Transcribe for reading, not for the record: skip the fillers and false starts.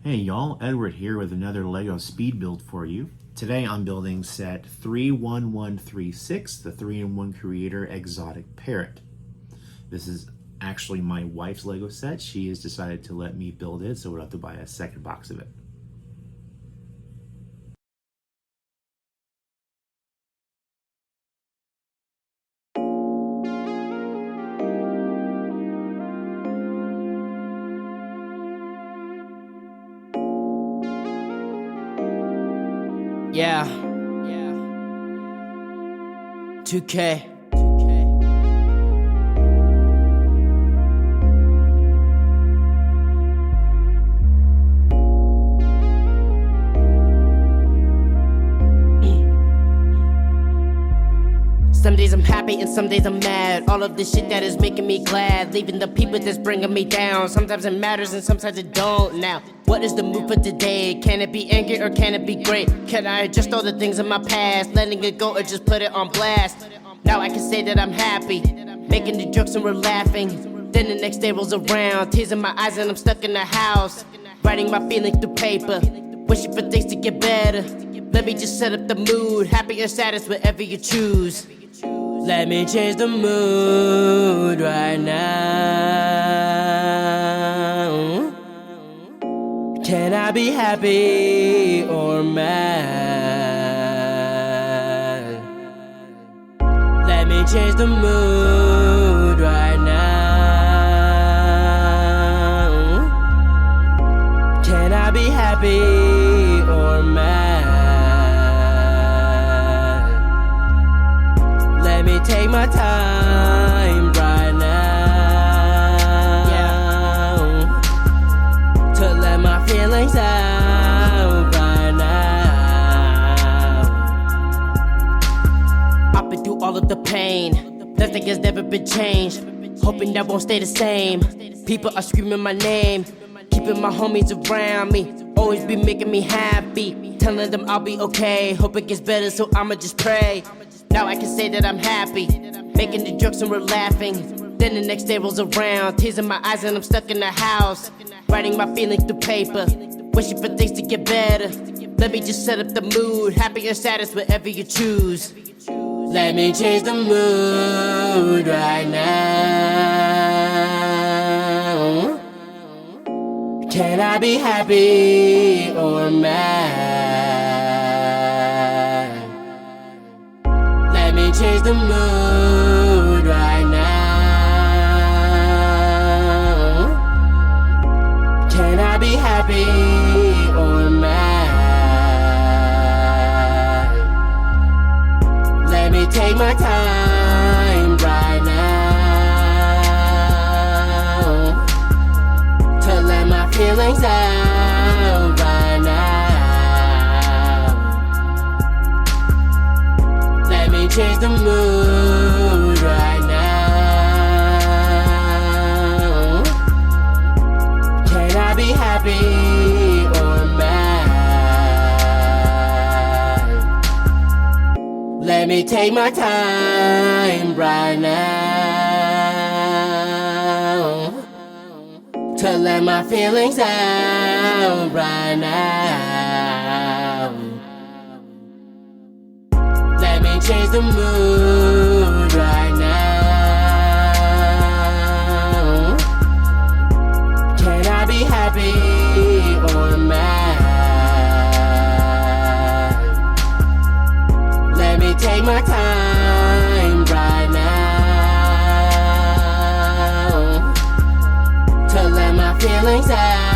Hey y'all, Edward here with another LEGO speed build for you. Today I'm building set 31136, the 3-in-1 Creator Exotic Parrot. This is actually my wife's LEGO set. She has decided to let me build it, so we'll have to buy a second box of it. Yeah. 2K. Some days I'm happy and some days I'm mad. All of the shit that is making me glad, leaving the people that's bringing me down. Sometimes it matters and sometimes it don't. Now, what is the mood for today? Can it be anger or can it be great? Can I adjust all the things in my past, letting it go or just put it on blast? Now I can say that I'm happy, making the jokes and we're laughing. Then the next day rolls around, tears in my eyes and I'm stuck in the house, writing my feelings through paper, wishing for things to get better. Let me just set up the mood, happy or saddest, whatever you choose. Let me change the mood right now. Can I be happy or mad? Let me change the mood right now. Can I be happy or mad? Let me take my time right now, yeah, to let my feelings out right now. I've been through all of the pain, nothing has never been changed, hoping that won't stay the same. People are screaming my name, keeping my homies around me, always be making me happy, telling them I'll be okay, hope it gets better so I'ma just pray. Now I can say that I'm happy, making the jokes and we're laughing. Then the next day rolls around, tears in my eyes and I'm stuck in the house, writing my feelings through paper, wishing for things to get better. Let me just set up the mood, happy or saddest, whatever you choose. Let me change the mood right now. Can I be happy or mad? Let me change the mood right now. Can I be happy or mad? Let me take my time right now, to let my feelings out right now. Let me change the mood right now. Can I be happy or mad? Let me take my time right now, to let my feelings out right now. Let me change the mood right now. Can I be happy or mad? Let me take my time right now, to let my feelings out.